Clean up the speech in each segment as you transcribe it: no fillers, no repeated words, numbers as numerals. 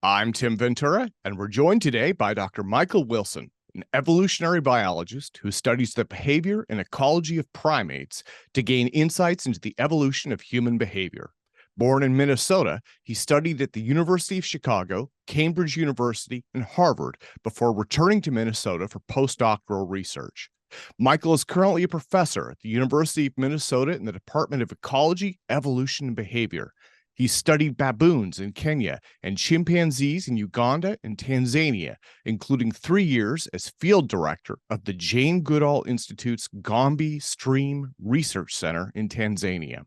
I'm Tim Ventura, and we're joined today by Dr. Michael Wilson, an evolutionary biologist who studies the behavior and ecology of primates to gain insights into the evolution of human behavior. Born in Minnesota, he studied at the University of Chicago, Cambridge University, and Harvard before returning to Minnesota for postdoctoral research. Michael is currently a professor at the University of Minnesota in the Department of Ecology, Evolution, and Behavior. He studied baboons in Kenya and chimpanzees in Uganda and Tanzania, including 3 years as field director of the Jane Goodall Institute's Gombe Stream Research Center in Tanzania.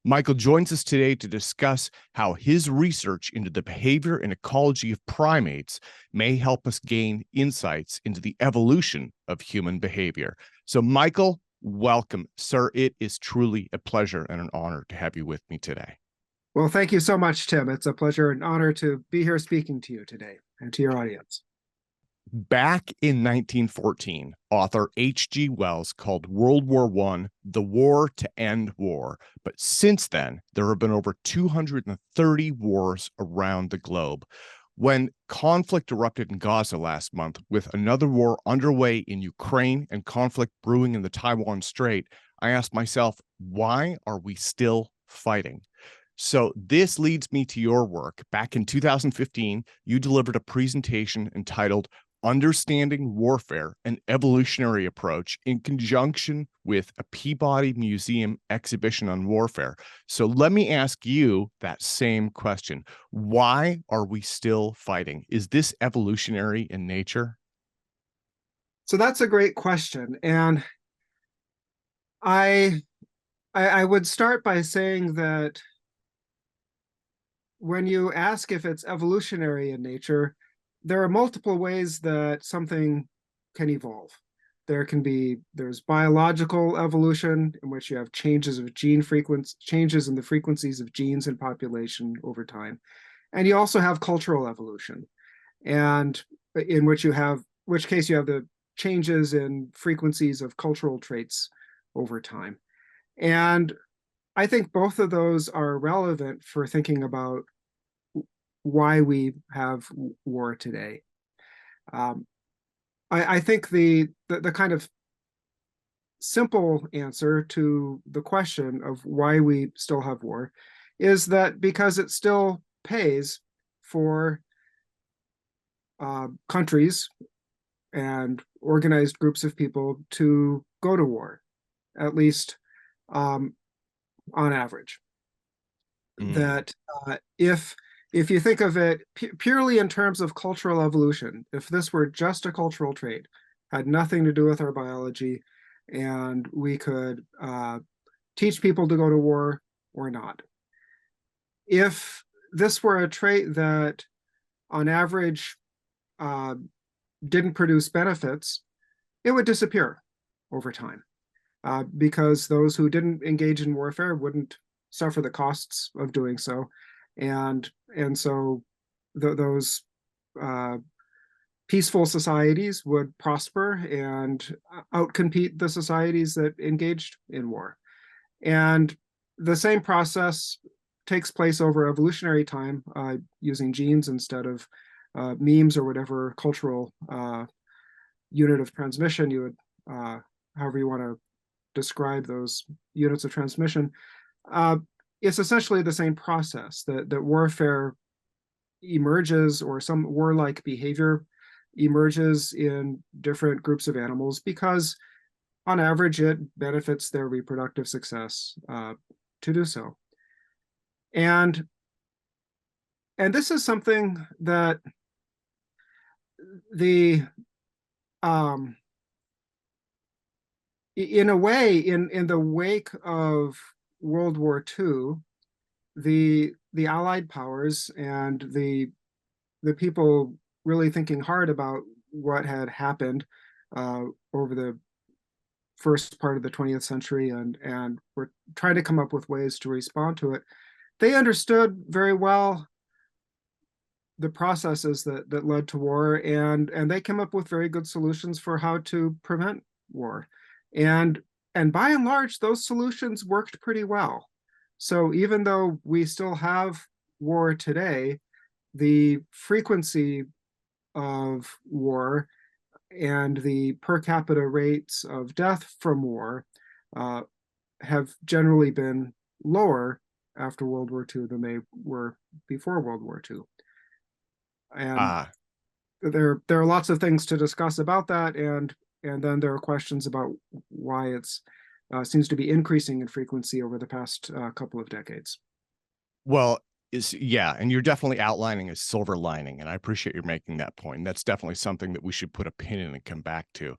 Michael joins us today to discuss how his research into the behavior and ecology of primates may help us gain insights into the evolution of human behavior. So, Michael, welcome, sir. It is truly a pleasure and an honor to have you with me today. Well, thank you so much, Tim. It's a pleasure and honor to be here speaking to you today and to your audience. Back in 1914, author H.G. Wells called World War I the war to end war. But since then, there have been over 230 wars around the globe. When conflict erupted in Gaza last month, with another war underway in Ukraine and conflict brewing in the Taiwan Strait, I asked myself, why are we still fighting? So this leads me to your work. Back in 2015, you delivered a presentation entitled Understanding Warfare, an Evolutionary Approach, in conjunction with a Peabody Museum exhibition on warfare. So let me ask you that same question. Why are we still fighting? Is this evolutionary in nature? So that's a great question. And I would start by saying that when you ask if it's evolutionary in nature, there are multiple ways that something can evolve. There's biological evolution, in which you have changes of changes in the frequencies of genes in population over time. And you also have cultural evolution, and in which case you have the changes in frequencies of cultural traits over time. And I think both of those are relevant for thinking about why we have war today. I think the kind of simple answer to the question of why we still have war is that because it still pays for countries and organized groups of people to go to war, at least on average. That if you think of it purely in terms of cultural evolution, if this were just a cultural trait, had nothing to do with our biology, and we could teach people to go to war or not. If this were a trait that on average didn't produce benefits, it would disappear over time, because those who didn't engage in warfare wouldn't suffer the costs of doing so. And so those peaceful societies would prosper and outcompete the societies that engaged in war. And the same process takes place over evolutionary time, using genes instead of memes or whatever cultural unit of transmission you would, however you want to describe those units of transmission. It's essentially the same process that warfare emerges, or some warlike behavior emerges in different groups of animals because on average it benefits their reproductive success to do so. And this is something that in a way, in the wake of World War II, the Allied powers and the people really thinking hard about what had happened over the first part of the 20th century and were trying to come up with ways to respond to it. They understood very well the processes that led to war, and they came up with very good solutions for how to prevent war. And by and large, those solutions worked pretty well. So even though we still have war today, the frequency of war and the per capita rates of death from war uh, have generally been lower after World War II than they were before World War II. And Ah, there are lots of things to discuss about that, and then there are questions about why it's seems to be increasing in frequency over the past couple of decades. well, yeah, and you're definitely outlining a silver lining, and I appreciate you making that point. That's definitely something that we should put a pin in and come back to.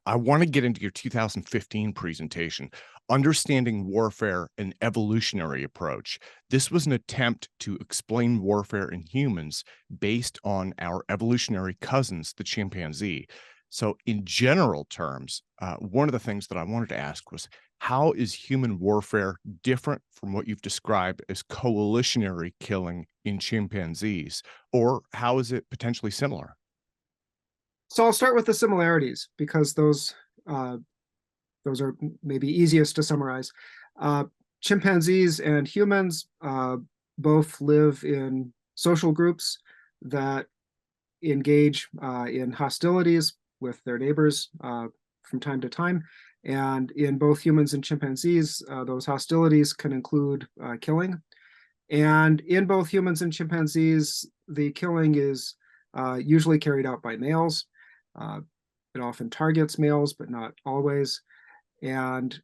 I want to get into your 2015 presentation, Understanding Warfare: An Evolutionary Approach. This was an attempt to explain warfare in humans based on our evolutionary cousins, the chimpanzee. So, in general terms, one of the things that I wanted to ask was, how is human warfare different from what you've described as coalitionary killing in chimpanzees? Or how is it potentially similar? So I'll start with the similarities because uh, those are maybe easiest to summarize. Uh, Chimpanzees and humans both live in social groups that engage in hostilities with their neighbors from time to time. And in both humans and chimpanzees, those hostilities can include killing. And in both humans and chimpanzees, the killing is usually carried out by males. Uh, it often targets males, but not always. And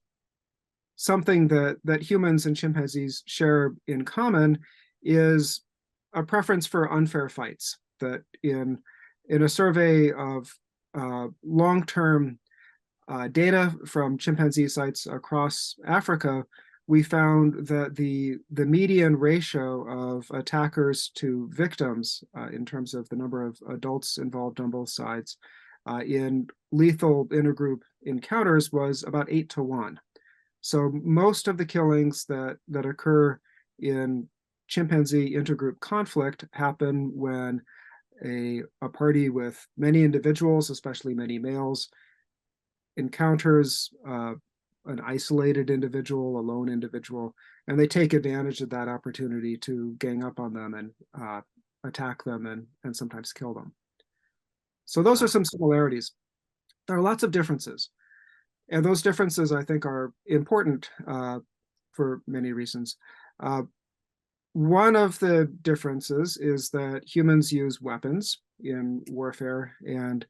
something that humans and chimpanzees share in common is a preference for unfair fights. That in a survey of long-term data from chimpanzee sites across Africa, we found that the median ratio of attackers to victims in terms of the number of adults involved on both sides in lethal intergroup encounters was about 8 to 1. So most of the killings that occur in chimpanzee intergroup conflict happen when a party with many individuals, especially many males, encounters an isolated individual, a lone individual, and they take advantage of that opportunity to gang up on them and attack them and sometimes kill them. So those are Ah, some similarities. There are lots of differences. And those differences, I think, are important for many reasons. Uh, One of the differences is that humans use weapons in warfare, and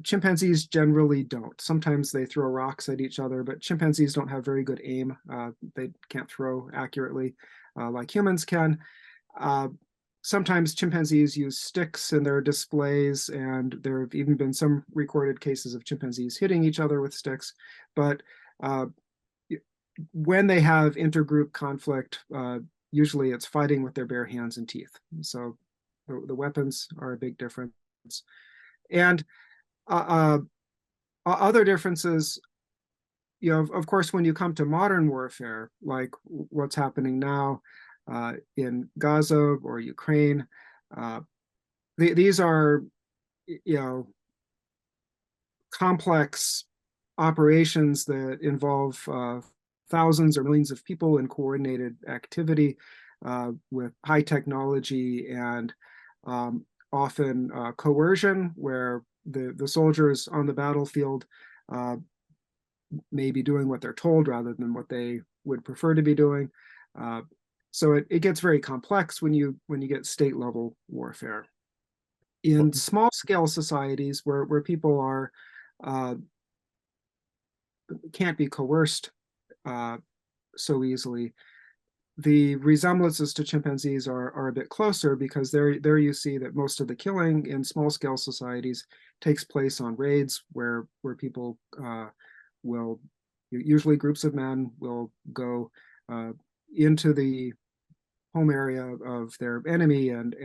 chimpanzees generally don't. Sometimes they throw rocks at each other, but chimpanzees don't have very good aim. They can't throw accurately like humans can. Uh, Sometimes chimpanzees use sticks in their displays, and there have even been some recorded cases of chimpanzees hitting each other with sticks. But uh, when they have intergroup conflict, usually it's fighting with their bare hands and teeth. So the weapons are a big difference. And uh, other differences, of course, when you come to modern warfare, like what's happening now in Gaza or Ukraine, uh, these are, you know, complex operations that involve thousands or millions of people in coordinated activity with high technology and often coercion, where the soldiers on the battlefield uh, may be doing what they're told rather than what they would prefer to be doing. Uh, so it gets very complex when you get state level warfare. well, In small scale societies where people are uh, can't be coerced uh, so easily, the resemblances to chimpanzees are a bit closer because there you see that most of the killing in small scale societies takes place on raids where people will, usually groups of men will go uh, into the home area of their enemy and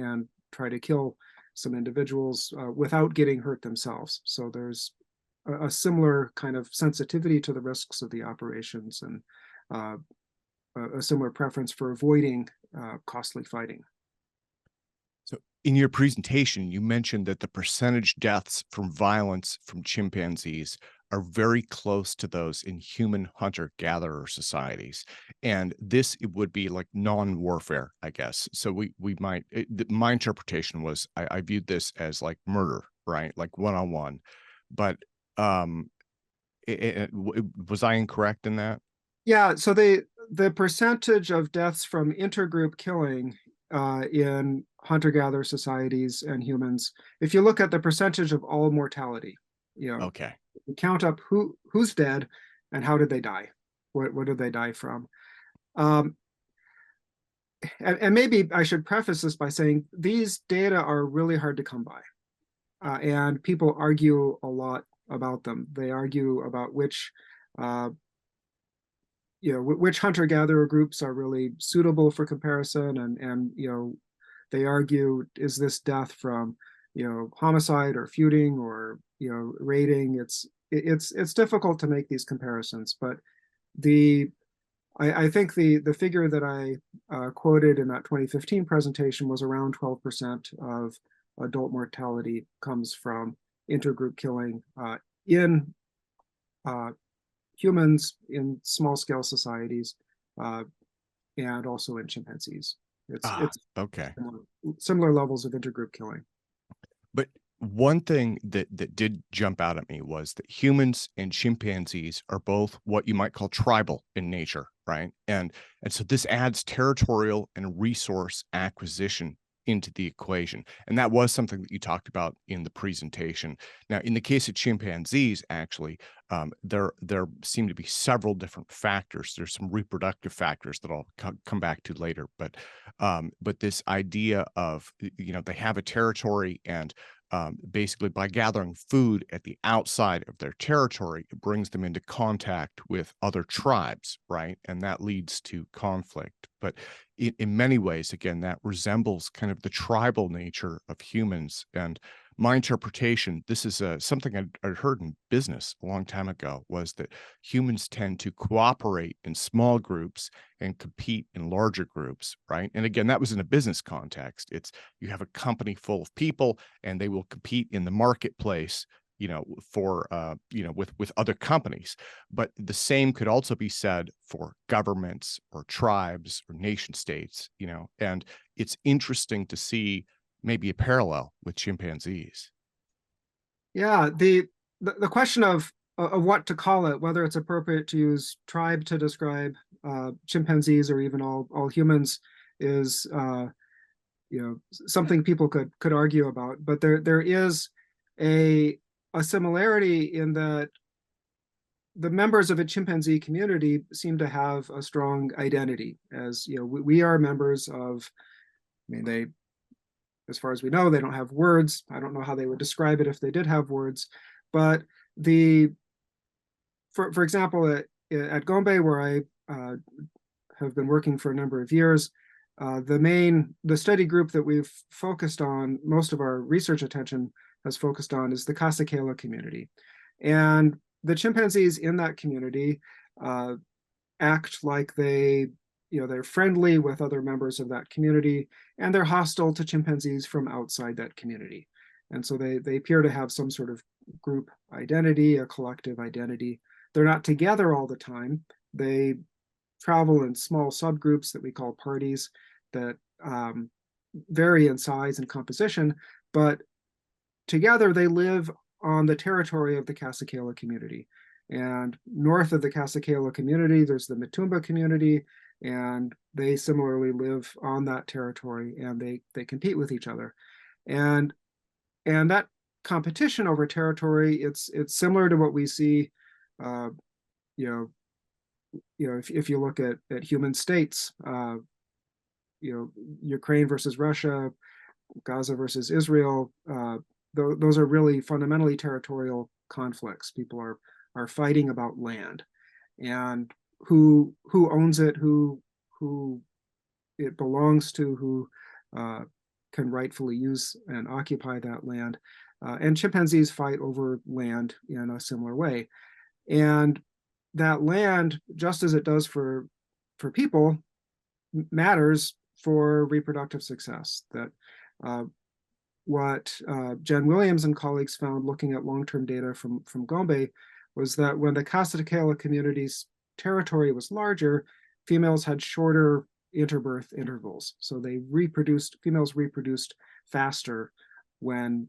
try to kill some individuals without getting hurt themselves. So there's a similar kind of sensitivity to the risks of the operations and uh, a similar preference for avoiding costly fighting. so in your presentation, you mentioned that the percentage deaths from violence from chimpanzees are very close to those in human hunter-gatherer societies. And this it would be like non-warfare, I guess. So we might my interpretation was I viewed this as like murder, right? Like one-on-one. But um was I incorrect in that? Yeah, so the percentage of deaths from intergroup killing in hunter-gatherer societies and humans, if you look at the percentage of all mortality, Okay. you count up who's dead and how did they die, what did they die from. Um, and maybe I should preface this by saying these data are really hard to come by, and people argue a lot about them. They argue about uh, which hunter-gatherer groups are really suitable for comparison, and they argue, is this death from homicide or feuding or raiding? It's difficult to make these comparisons, but the I think the figure that I quoted in that 2015 presentation was around 12% of adult mortality comes from intergroup killing in uh, humans, in small scale societies, uh, and also in chimpanzees. It's Okay. similar levels of intergroup killing. But one thing that did jump out at me was that humans and chimpanzees are both what you might call tribal in nature, right? And so this adds territorial and resource acquisition into the equation. And that was something that you talked about in the presentation. Now, in the case of chimpanzees, actually, there seem to be several different factors. There's some reproductive factors that I'll come back to later, but this idea of they have a territory, and basically by gathering food at the outside of their territory, it brings them into contact with other tribes, right? And that leads to conflict. But in many ways, again, that resembles kind of the tribal nature of humans. And my interpretation, this is something I'd heard in business a long time ago, was that humans tend to cooperate in small groups and compete in larger groups, right? And again, that was in a business context. It's you have a company full of people, and they will compete in the marketplace, for with other companies. But the same could also be said for governments or tribes or nation states, and it's interesting to see maybe a parallel with chimpanzees. Yeah, the question of what to call it, whether it's appropriate to use tribe to describe chimpanzees or even all humans, is something people could argue about. But there is a similarity in that the members of a chimpanzee community seem to have a strong identity. As we are members of, I mean, they, as far as we know, they don't have words. I don't know how they would describe it if they did have words, but for example, at Gombe, where I have been working for a number of years, the study group that we've focused on, most of our research attention has focused on, is the Kasakela community. And the chimpanzees in that community act like they're friendly with other members of that community, and they're hostile to chimpanzees from outside that community. And so they appear to have some sort of group identity, a collective identity. They're not together all the time. They travel in small subgroups that we call parties that vary in size and composition, but together they live on the territory of the Kasakela community. And north of the Kasakela community, there's the Mitumba community, and they similarly live on that territory, and they compete with each other. And that competition over territory, it's similar to what we see, uh, you know, if you look at human states, Ukraine versus Russia, Gaza versus Israel, those are really fundamentally territorial conflicts. People are fighting about land, and who owns it, who it belongs to, who can rightfully use and occupy that land. And chimpanzees fight over land in a similar way. And that land, just as it does for people, matters for reproductive success. That what Jen Williams and colleagues found looking at long-term data from Gombe was that when the Casa community's territory was larger, females had shorter interbirth intervals. So females reproduced faster when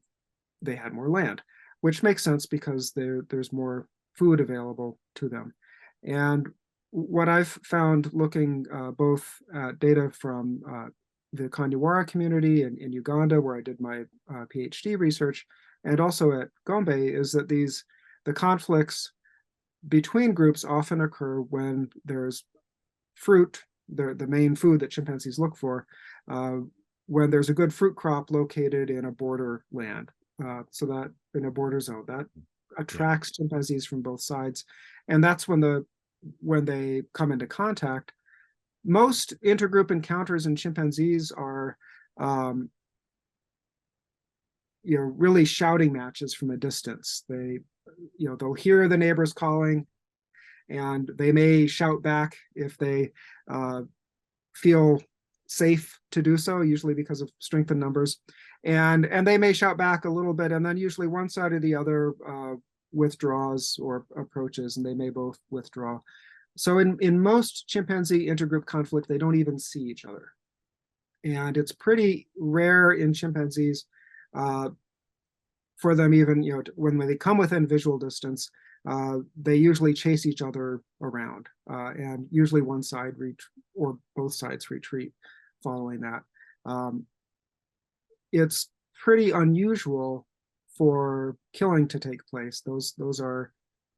they had more land, which makes sense because there's more food available to them. And what I've found looking both at data from the Kanyawara community in Uganda, where I did my PhD research, and also at Gombe, is that the conflicts between groups often occur when there's fruit, the main food that chimpanzees look for, when there's a good fruit crop located in a border land, so that in a border zone that attracts chimpanzees from both sides, and that's when they come into contact. Most intergroup encounters in chimpanzees are, really shouting matches from a distance. They'll hear the neighbors calling, and they may shout back if they feel safe to do so, usually because of strength in numbers. And they may shout back a little bit, and then usually one side or the other withdraws or approaches, and they may both withdraw. So in most chimpanzee intergroup conflict, they don't even see each other. And it's pretty rare in chimpanzees for them even, when they come within visual distance, they usually chase each other around, and usually one side or both sides retreat following that. It's pretty unusual for killing to take place. Those are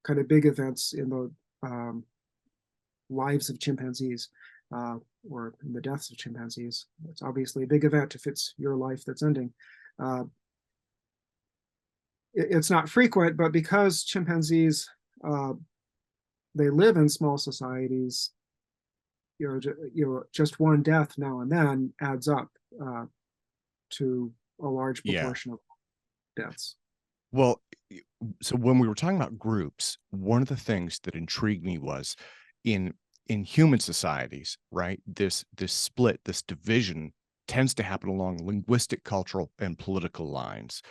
kind of big events in the lives of chimpanzees, or in the deaths of chimpanzees. It's obviously a big event if it's your life that's ending. It's not frequent, but because chimpanzees, they live in small societies, just one death now and then adds up to a large proportion of deaths. Well, so when we were talking about groups, one of the things that intrigued me was in human societies, right? This split, this division tends to happen along linguistic, cultural, and political lines.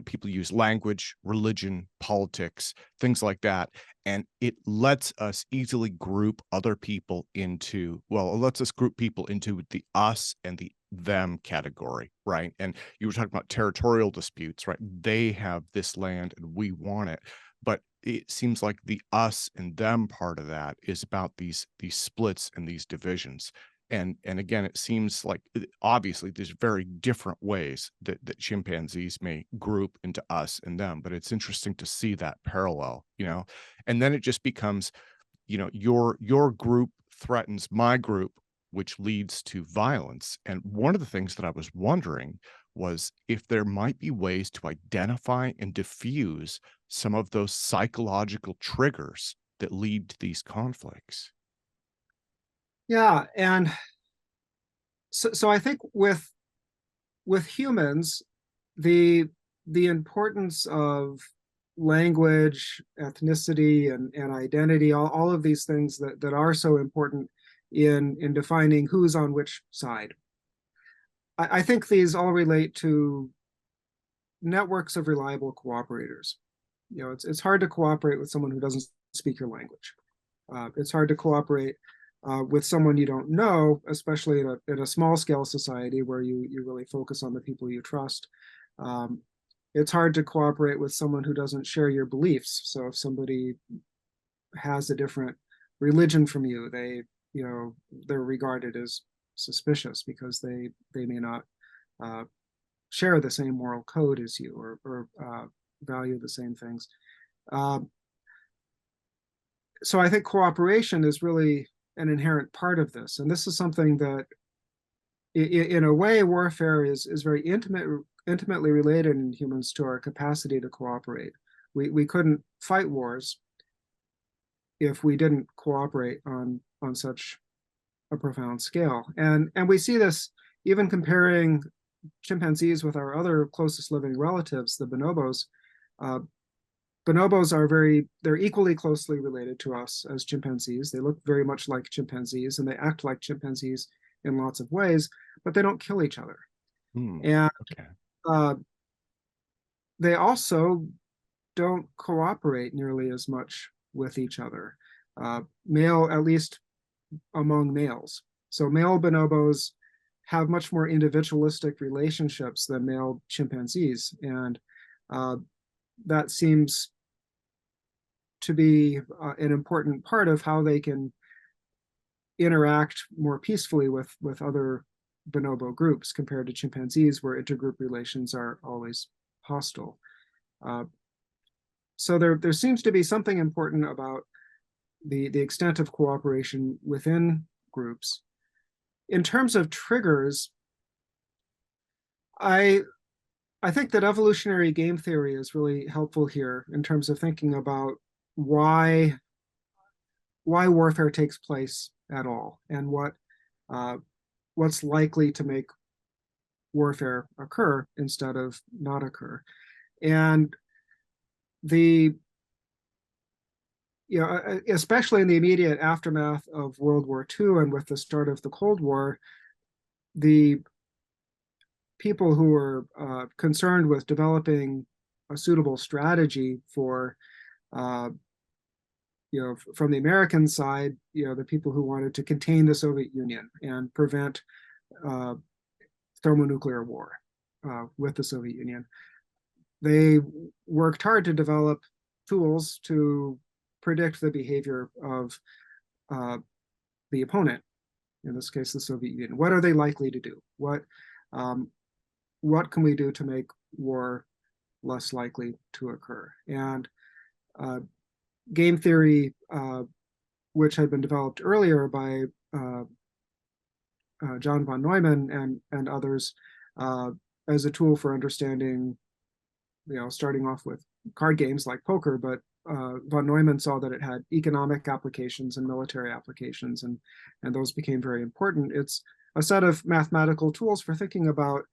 People use language, religion, politics, things like that. And it lets us easily group other people into, it lets us group people into the us and the them category, right? And you were talking about territorial disputes, right? They have this land and we want it. But it seems like the us and them part of that is about these splits and these divisions. And again, it seems like obviously there's very different ways that chimpanzees may group into us and them, but it's interesting to see that parallel, and then it just becomes, your group threatens my group, which leads to violence. And one of the things that I was wondering was if there might be ways to identify and diffuse some of those psychological triggers that lead to these conflicts. Yeah, and so I think with humans, the importance of language, ethnicity, and identity, all of these things that are so important in defining who's on which side. I think these all relate to networks of reliable cooperators. It's hard to cooperate with someone who doesn't speak your language. It's hard to cooperate with someone you don't know, especially in a small scale society where you really focus on the people you trust. It's hard to cooperate with someone who doesn't share your beliefs. So if somebody has a different religion from you, they're regarded as suspicious because they may not share the same moral code as you, or value the same things. So I think cooperation is really an inherent part of this. And this is something that, in a way, warfare is very intimately related in humans to our capacity to cooperate. We couldn't fight wars if we didn't cooperate on such a profound scale. And we see this even comparing chimpanzees with our other closest living relatives, the bonobos. Bonobos they're equally closely related to us as chimpanzees. They look very much like chimpanzees and they act like chimpanzees in lots of ways, but they don't kill each other. And Okay. they also don't cooperate nearly as much with each other. Male, at least among males. So male bonobos have much more individualistic relationships than male chimpanzees. And that seems to be an important part of how they can interact more peacefully with other bonobo groups compared to chimpanzees, where intergroup relations are always hostile. So there seems to be something important about the extent of cooperation within groups. In terms of triggers, I think that evolutionary game theory is really helpful here in terms of thinking about why warfare takes place at all, and what's likely to make warfare occur instead of not occur. And especially in the immediate aftermath of World War II and with the start of the Cold War, the people who were concerned with developing a suitable strategy for, from the American side, the people who wanted to contain the Soviet Union and prevent thermonuclear war with the Soviet Union. They worked hard to develop tools to predict the behavior of the opponent, in this case, the Soviet Union. What are they likely to do? What can we do to make war less likely to occur? And game theory, which had been developed earlier by John von Neumann and others, as a tool for understanding, starting off with card games like poker, but von Neumann saw that it had economic applications and military applications, and those became very important. It's a set of mathematical tools for thinking about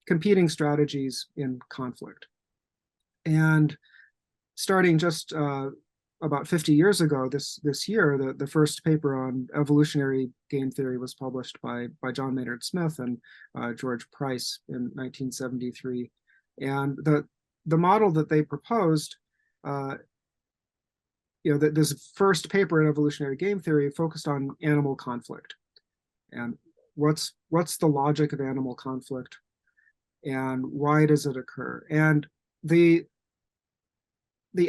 competing strategies in conflict. And starting just about 50 years ago, this year, the first paper on evolutionary game theory was published by John Maynard Smith and George Price in 1973. And the model that they proposed, this first paper in evolutionary game theory focused on animal conflict and what's the logic of animal conflict and why does it occur. And the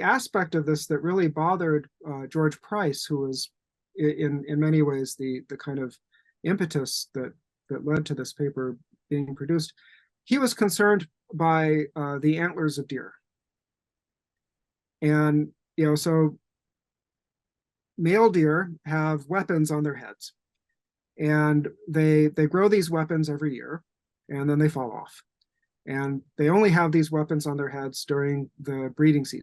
aspect of this that really bothered George Price, who was in many ways the kind of impetus that led to this paper being produced, he was concerned by the antlers of deer. And so male deer have weapons on their heads, and they grow these weapons every year, and then they fall off. And they only have these weapons on their heads during the breeding season.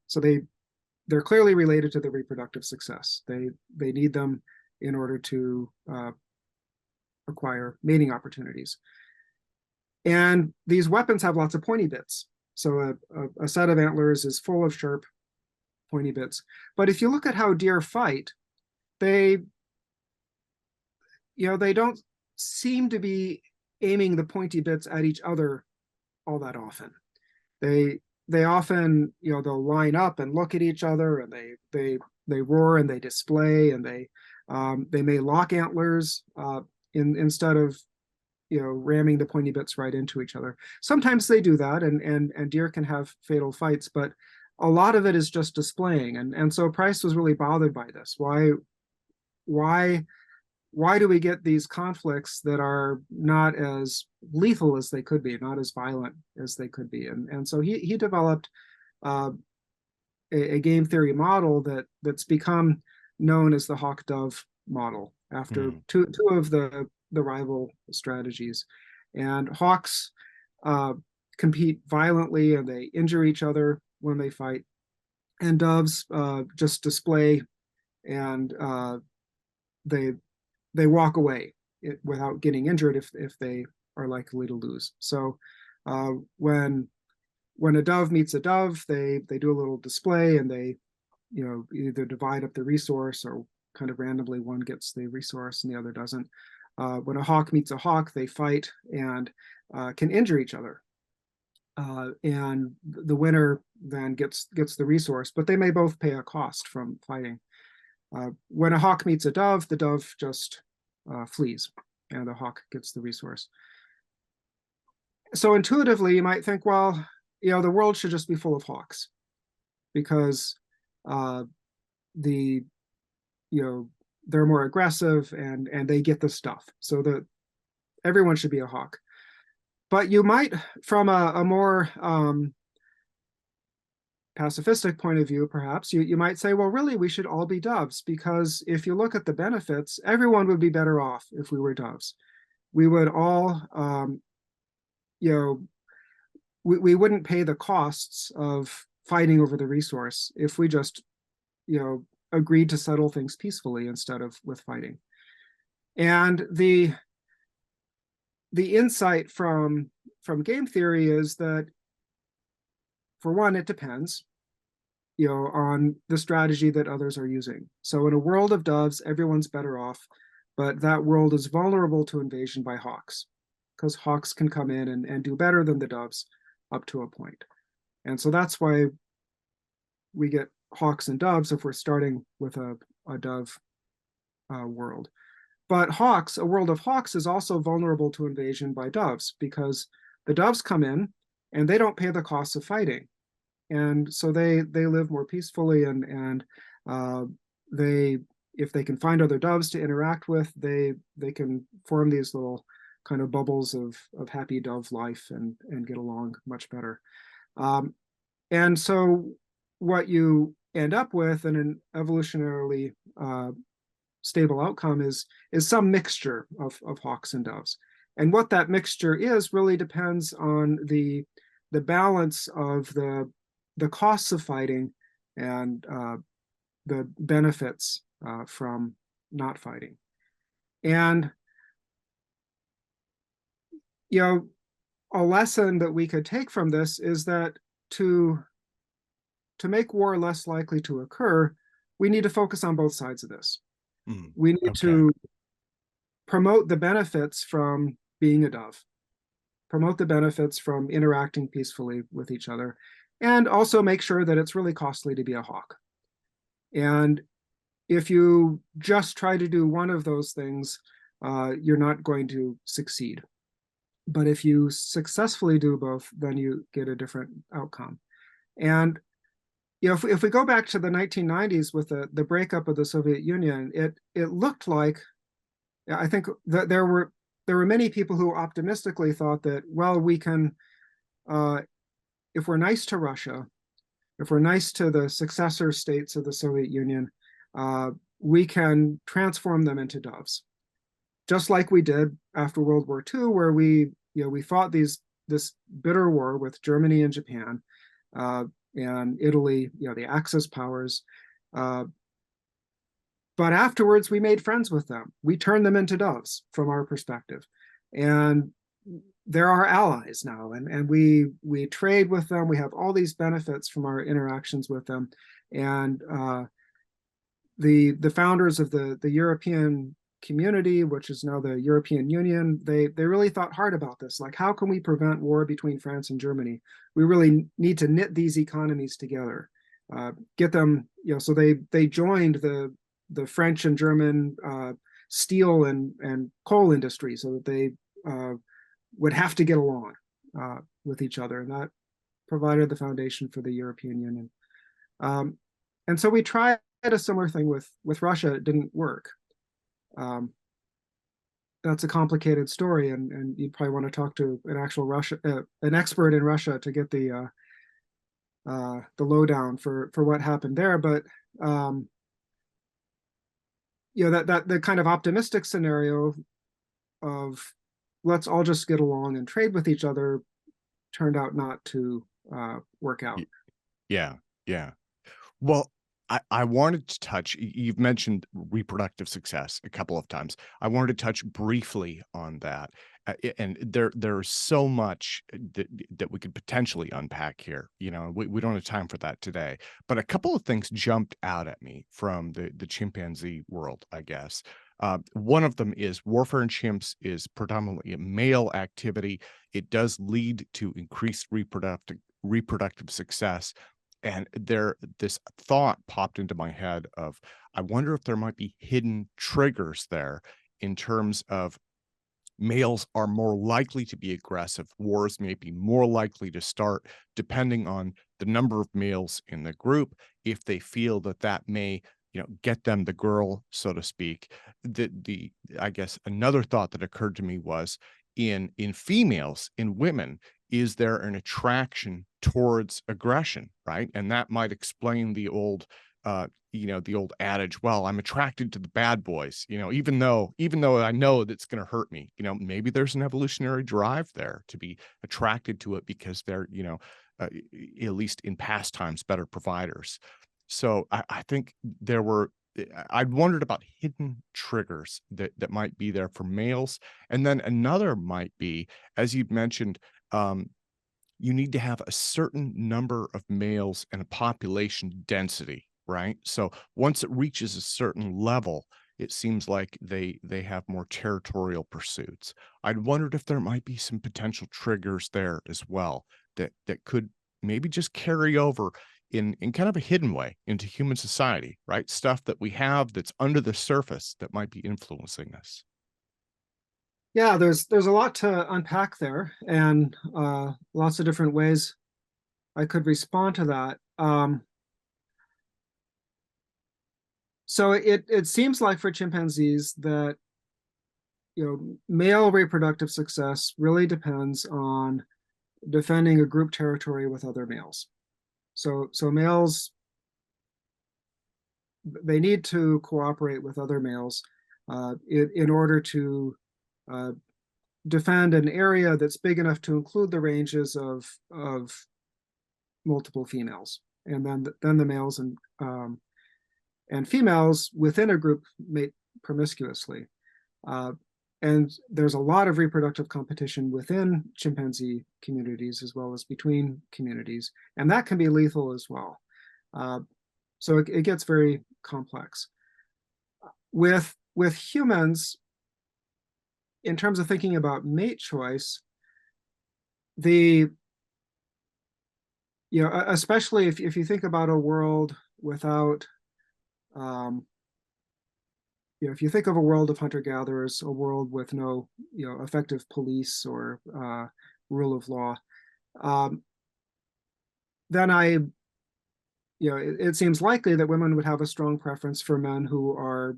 So they're clearly related to the reproductive success. They need them in order to acquire mating opportunities. And these weapons have lots of pointy bits. So a set of antlers is full of sharp, pointy bits. But if you look at how deer fight, they don't seem to be aiming the pointy bits at each other all that often. They often, they'll line up and look at each other, and they roar and they display, and they may lock antlers instead of ramming the pointy bits right into each other. Sometimes they do that, and deer can have fatal fights, but a lot of it is just displaying. And so Price was really bothered by this. Why do we get these conflicts that are not as lethal as they could be, not as violent as they could be? And so he developed a game theory model that's become known as the hawk-dove model after two of the rival strategies. And hawks compete violently and they injure each other when they fight. And doves just display and they walk away without getting injured if they are likely to lose. So when a dove meets a dove, they do a little display, and they either divide up the resource, or kind of randomly one gets the resource and the other doesn't. When a hawk meets a hawk, they fight and can injure each other. and the winner then gets the resource, but they may both pay a cost from fighting. When a hawk meets a dove, the dove just flees, and the hawk gets the resource. So intuitively, you might think, well, the world should just be full of hawks, because the they're more aggressive and they get the stuff, so that everyone should be a hawk. But you might, from a more pacifistic point of view, perhaps, you might say, well, really, we should all be doves, because if you look at the benefits, everyone would be better off if we were doves. We would all, we wouldn't pay the costs of fighting over the resource if we just, agreed to settle things peacefully instead of with fighting. And the insight from game theory is that, for one, it depends, on the strategy that others are using. So in a world of doves, everyone's better off, but that world is vulnerable to invasion by hawks, because hawks can come in and do better than the doves up to a point. And so that's why we get hawks and doves if we're starting with a dove world. But a world of hawks is also vulnerable to invasion by doves, because the doves come in and they don't pay the costs of fighting. And so they live more peacefully, and they, if they can find other doves to interact with, they can form these little kind of bubbles of happy dove life and get along much better. And so what you end up with in an evolutionarily stable outcome is some mixture of hawks and doves. And what that mixture is really depends on the balance of the costs of fighting and the benefits from not fighting. And a lesson that we could take from this is that to make war less likely to occur, we need to focus on both sides of this. We need to promote the benefits from being a dove, promote the benefits from interacting peacefully with each other, and also make sure that it's really costly to be a hawk. And if you just try to do one of those things, you're not going to succeed. But if you successfully do both, then you get a different outcome. And if we go back to the 1990s with the breakup of the Soviet Union, it looked like, I think that there were many people who optimistically thought that, well, we can, if we're nice to Russia, if we're nice to the successor states of the Soviet Union, we can transform them into doves, just like we did after World War II, where we fought this bitter war with Germany and Japan and Italy, the Axis powers. But afterwards, we made friends with them. We turned them into doves from our perspective. And they're our allies now. And we trade with them. We have all these benefits from our interactions with them. And the founders of the European community, which is now the European Union, they really thought hard about this. Like, how can we prevent war between France and Germany? We really need to knit these economies together, get them, so they joined the French and German steel and coal industry, so that they would have to get along with each other. And that provided the foundation for the European Union. And so we tried a similar thing with Russia. It didn't work. That's a complicated story, and you'd probably want to talk to an expert in Russia to get the lowdown for what happened there. But that the kind of optimistic scenario of let's all just get along and trade with each other turned out not to work out. Yeah. Well, I wanted to touch, you've mentioned reproductive success a couple of times. I wanted to touch briefly on that. And there's so much that we could potentially unpack here. We don't have time for that today. But a couple of things jumped out at me from the chimpanzee world, I guess. One of them is warfare in chimps is predominantly a male activity. It does lead to increased reproductive success. And this thought popped into my head of, I wonder if there might be hidden triggers there in terms of males are more likely to be aggressive. Wars may be more likely to start depending on the number of males in the group, if they feel that that may, get them the girl, so to speak. The I guess another thought that occurred to me was in females, in women, is there an attraction towards aggression, right? And that might explain the old adage, well, I'm attracted to the bad boys, even though I know that's going to hurt me. Maybe there's an evolutionary drive there to be attracted to it because they're, at least in past times, better providers. So I think I wondered about hidden triggers that might be there for males. And then another might be, as you've mentioned, you need to have a certain number of males and a population density, right? So once it reaches a certain level, it seems like they have more territorial pursuits. I'd wondered if there might be some potential triggers there as well that could maybe just carry over in kind of a hidden way into human society, right? Stuff that we have that's under the surface that might be influencing us. Yeah, there's a lot to unpack there, and lots of different ways I could respond to that. So it seems like for chimpanzees that male reproductive success really depends on defending a group territory with other males. So males, they need to cooperate with other males in order to defend an area that's big enough to include the ranges of multiple females, and then the males and females within a group mate promiscuously. And there's a lot of reproductive competition within chimpanzee communities as well as between communities, and that can be lethal as well. So it gets very complex. With humans, in terms of thinking about mate choice, especially if you think about a world without if you think of a world of hunter-gatherers, a world with no effective police or rule of law, then it seems likely that women would have a strong preference for men who are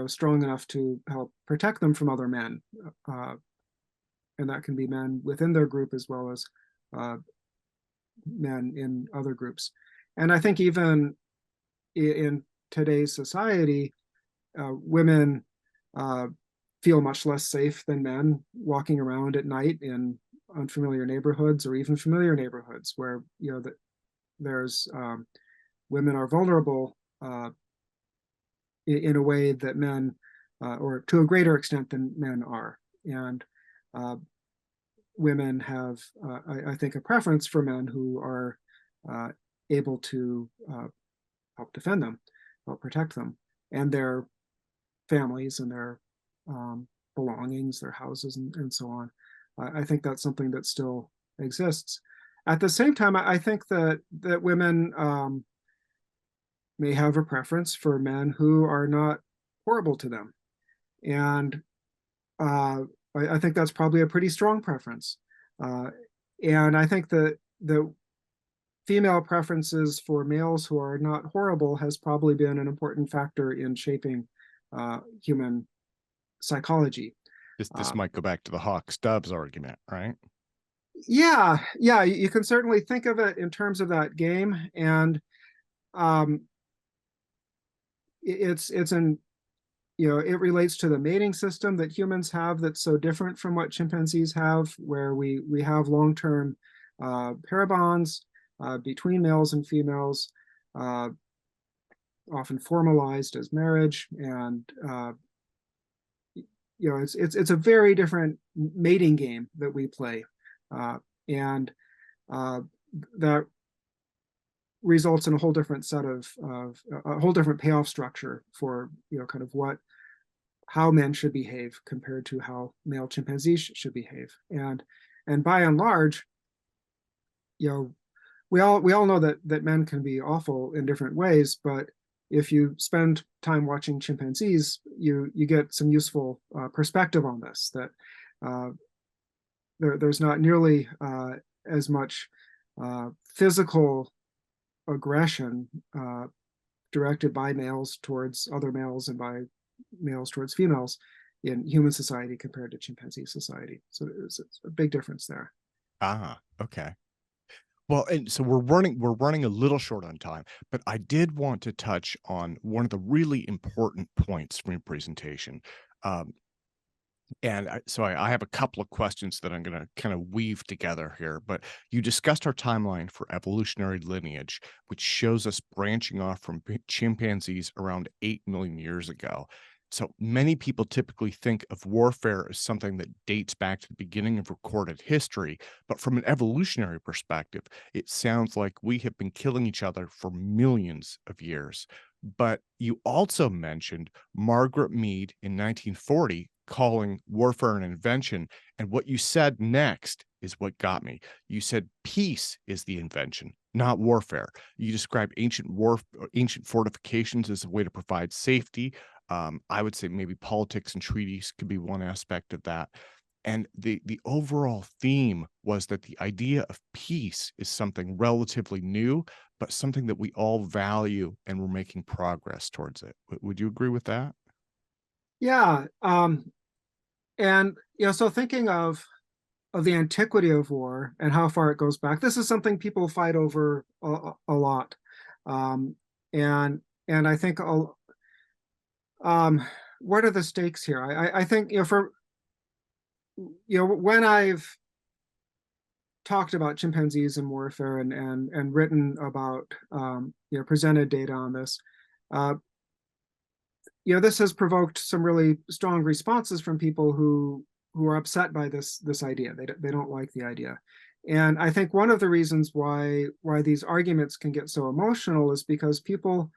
strong enough to help protect them from other men, and that can be men within their group as well as men in other groups. And I think even in today's society, women feel much less safe than men walking around at night in unfamiliar neighborhoods or even familiar neighborhoods where there's women are vulnerable in a way that men, or to a greater extent than men are. And women have, I think, a preference for men who are able to help defend them, help protect them, and their families and their belongings, their houses, and so on. I think that's something that still exists. At the same time, I think that women may have a preference for men who are not horrible to them. And I think that's probably a pretty strong preference. And I think that the female preferences for males who are not horrible has probably been an important factor in shaping human psychology. This might go back to the Hawks-Doves argument, right? Yeah, you can certainly think of it in terms of that game, and it relates to the mating system that humans have that's so different from what chimpanzees have, where we have long-term pair bonds between males and females, often formalized as marriage, and it's a very different mating game that we play, and that results in a whole different set of a whole different payoff structure for kind of what how men should behave compared to how male chimpanzees should behave. And by and large, you know, we all know that men can be awful in different ways, but if you spend time watching chimpanzees, you get some useful perspective on this, that uh, there's not nearly as much physical aggression directed by males towards other males and by males towards females in human society compared to chimpanzee society. So it's a big difference there. Ah, okay. Well, and so we're running a little short on time, but I did want to touch on one of the really important points from your presentation. Um, so I have a couple of questions that I'm going to kind of weave together here. But you discussed our timeline for evolutionary lineage, which shows us branching off from chimpanzees around 8 million years ago. So many people typically think of warfare as something that dates back to the beginning of recorded history. But from an evolutionary perspective, it sounds like we have been killing each other for millions of years. But you also mentioned Margaret Mead in 1940 calling warfare an invention. And what you said next is what got me. You said peace is the invention, not warfare. You described ancient fortifications as a way to provide safety. I would say maybe politics and treaties could be one aspect of that. And the overall theme was that the idea of peace is something relatively new, but something that we all value, and we're making progress towards it. Would you agree with that? Yeah, and so thinking of the antiquity of war and how far it goes back, this is something people fight over a lot, um, and I think what are the stakes here? I think for when I've talked about chimpanzees and warfare and written about presented data on this, uh, this has provoked some really strong responses from people who are upset by this idea. They don't like the idea, and I think one of the reasons why these arguments can get so emotional is because people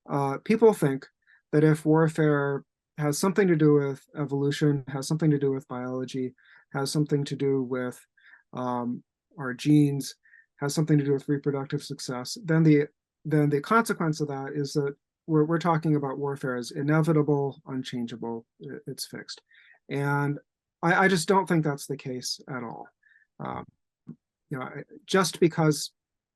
think that if warfare has something to do with evolution, has something to do with biology, has something to do with um, our genes, has something to do with reproductive success, then the consequence of that is that we're talking about warfare as inevitable, unchangeable, it's fixed. And I just don't think that's the case at all. Um, just because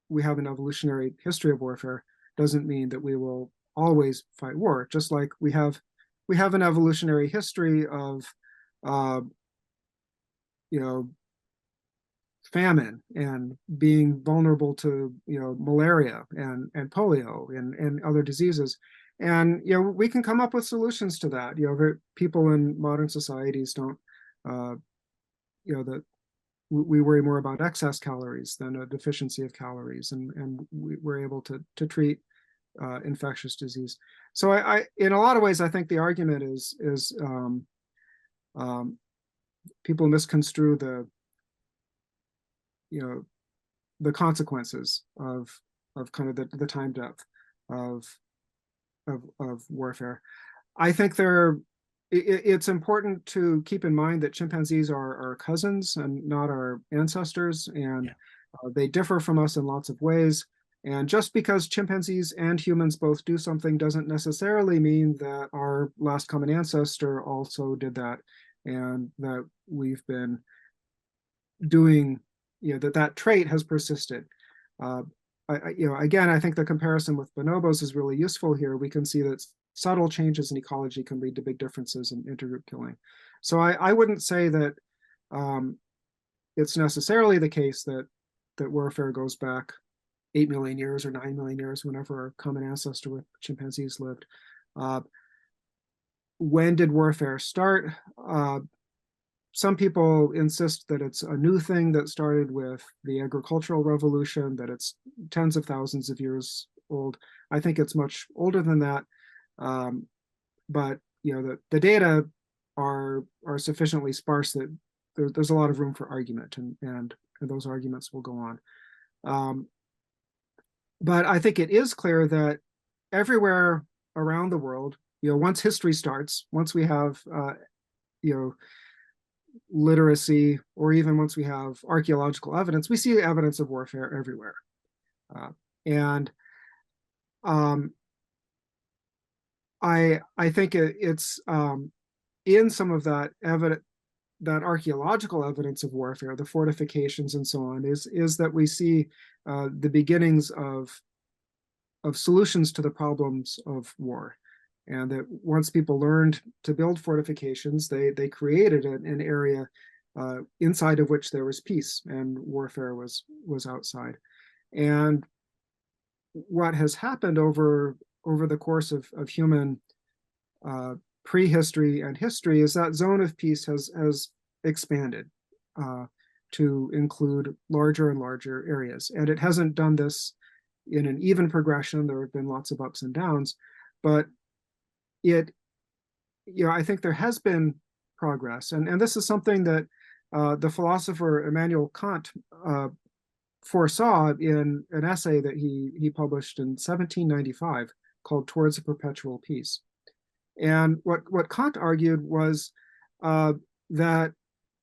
we have an evolutionary history of warfare doesn't mean that we will always fight war. Just like we have an evolutionary history of uh, you know famine and being vulnerable to malaria and polio and other diseases, and we can come up with solutions to that. People in modern societies don't uh, that we worry more about excess calories than a deficiency of calories, and we're able to treat infectious disease. So in a lot of ways, I think the argument is um, people misconstrue you know the consequences of kind of the time depth of of warfare. I think it's important to keep in mind that chimpanzees are our cousins and not our ancestors, and Yeah. they differ from us in lots of ways. And just because chimpanzees and humans both do something doesn't necessarily mean that our last common ancestor also did that, and that we've been doing, that trait has persisted. Uh, again, I think the comparison with bonobos is really useful here. We can see that subtle changes in ecology can lead to big differences in intergroup killing. So I wouldn't say that it's necessarily the case that warfare goes back 8 million years or 9 million years, whenever our common ancestor with chimpanzees lived. Uh, when did warfare start? Some people insist that it's a new thing that started with the agricultural revolution, that it's tens of thousands of years old. I think it's much older than that. But the data are sufficiently sparse that there's a lot of room for argument, and those arguments will go on. But I think it is clear that everywhere around the world, once history starts, once we have, literacy, or even once we have archaeological evidence, we see evidence of warfare everywhere. And I think it's in some of that that archaeological evidence of warfare, the fortifications and so on, is that we see the beginnings of solutions to the problems of war. And that once people learned to build fortifications, they created an area inside of which there was peace, and warfare was outside. And what has happened over the course of human prehistory and history is that zone of peace has expanded to include larger and larger areas. And it hasn't done this in an even progression. There have been lots of ups and downs, but I think there has been progress. And this is something that the philosopher Immanuel Kant foresaw in an essay that he published in 1795 called Towards a Perpetual Peace. And what Kant argued was that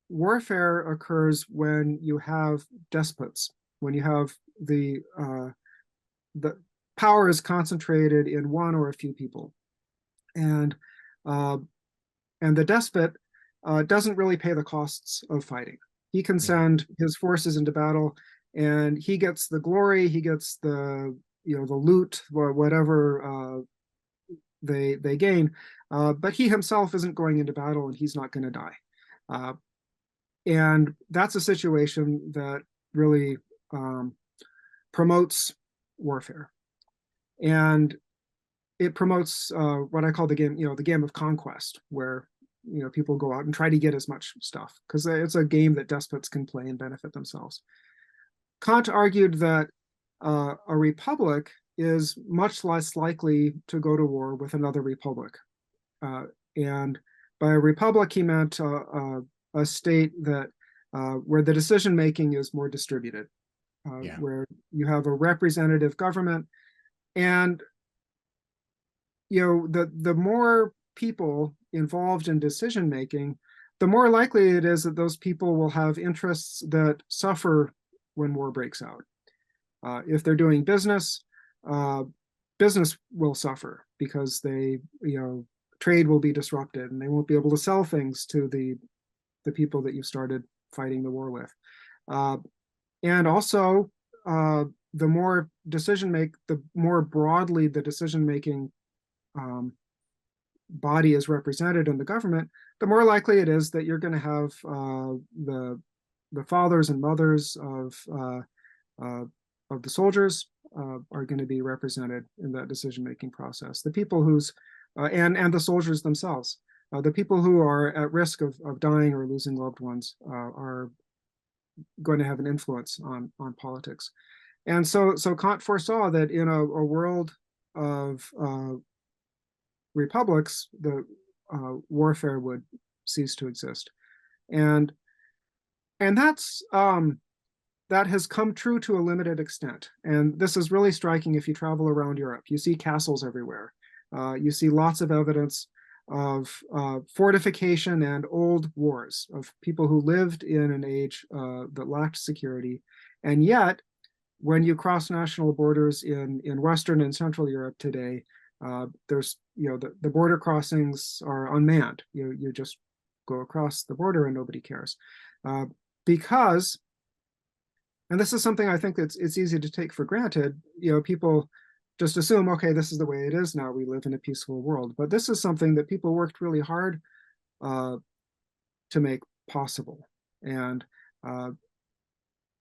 warfare occurs when you have despots, when you have the power is concentrated in one or a few people, and the despot doesn't really pay the costs of fighting. He can send his forces into battle, and he gets the glory, he gets the loot, whatever they gain, but he himself isn't going into battle, and he's not going to die. And that's a situation that really promotes warfare, and it promotes what I call the game of conquest, where people go out and try to get as much stuff, because it's a game that despots can play and benefit themselves. Kant argued that a republic is much less likely to go to war with another republic. And by a republic, he meant a state that where the decision making is more distributed, where you have a representative government, and the more people involved in decision making, the more likely it is that those people will have interests that suffer when war breaks out. If they're doing business, business will suffer because trade will be disrupted, and they won't be able to sell things to the people that you started fighting the war with. And also, the more the more broadly the decision-making body is represented in the government, the more likely it is that you're going to have the fathers and mothers of the soldiers are going to be represented in that decision-making process. The people and the soldiers themselves, the people who are at risk of dying or losing loved ones are going to have an influence on politics. And so Kant foresaw that in a world of republics, the warfare would cease to exist. And that's that has come true to a limited extent. And this is really striking if you travel around Europe. You see castles everywhere. You see lots of evidence of fortification and old wars, of people who lived in an age that lacked security. And yet, when you cross national borders in Western and Central Europe today, there's the border crossings are unmanned. You just go across the border and nobody cares, because, and this is something I think it's easy to take for granted. People just assume, okay, this is the way it is now. We live in a peaceful world, but this is something that people worked really hard to make possible. And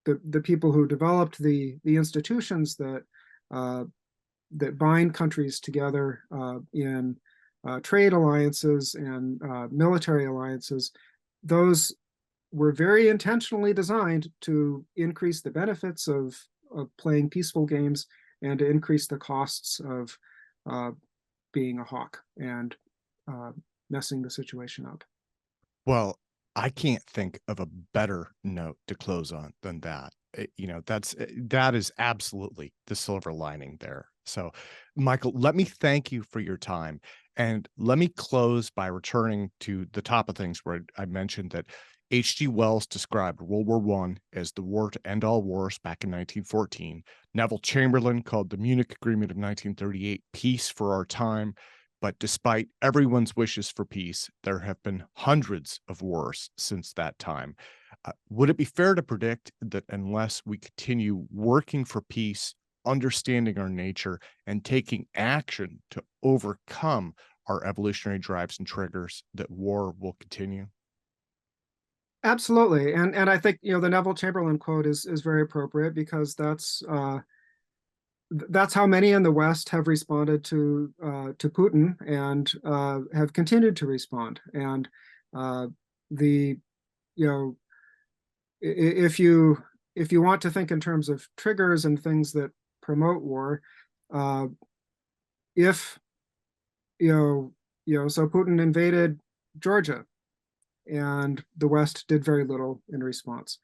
the people who developed the institutions that bind countries together in trade alliances and military alliances, those were very intentionally designed to increase the benefits of playing peaceful games and to increase the costs of being a hawk and messing the situation up. Well, I can't think of a better note to close on than that. That is absolutely the silver lining there. So, Michael, let me thank you for your time. And let me close by returning to the top of things where I mentioned that H.G. Wells described World War I as the war to end all wars back in 1914. Neville Chamberlain called the Munich Agreement of 1938 peace for our time. But despite everyone's wishes for peace, there have been hundreds of wars since that time. Would it be fair to predict that unless we continue working for peace, understanding our nature, and taking action to overcome our evolutionary drives and triggers, that war will continue? Absolutely. And I think, the Neville Chamberlain quote is very appropriate because that's how many in the West have responded to Putin and have continued to respond. And the you know if you want to think in terms of triggers and things that promote war, uh, if so Putin invaded Georgia, and the West did very little in response.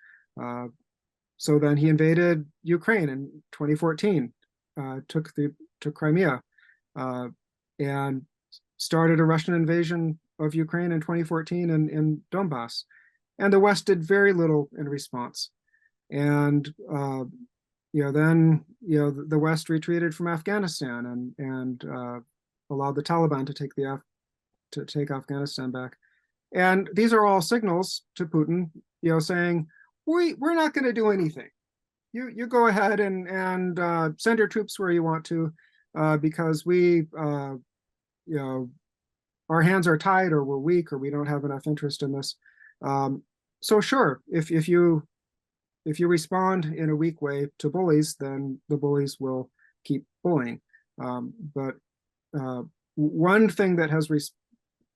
So then he invaded Ukraine in 2014, took Crimea, uh, and started a Russian invasion of Ukraine in 2014 in Donbass, and the West did very little in response. And then the West retreated from Afghanistan and allowed the Taliban to take Afghanistan back. And these are all signals to Putin, saying we're not going to do anything. You go ahead and send your troops where you want to, because our hands are tied, or we're weak, or we don't have enough interest in this. So sure, if you respond in a weak way to bullies, then the bullies will keep bullying. But one thing that has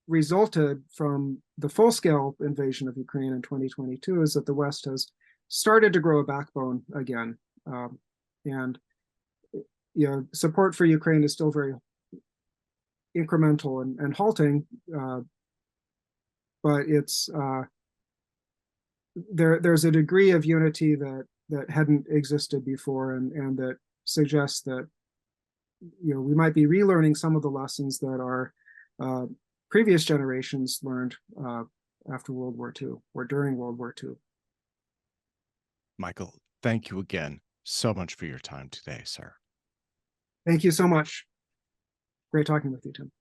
resulted from the full-scale invasion of Ukraine in 2022 is that the West has started to grow a backbone again. And support for Ukraine is still very incremental and halting, but it's there's a degree of unity that hadn't existed before, and that suggests that we might be relearning some of the lessons that our previous generations learned after World War II or during World War II. Michael, thank you again so much for your time today, sir. Thank you so much. Great talking with you, Tim.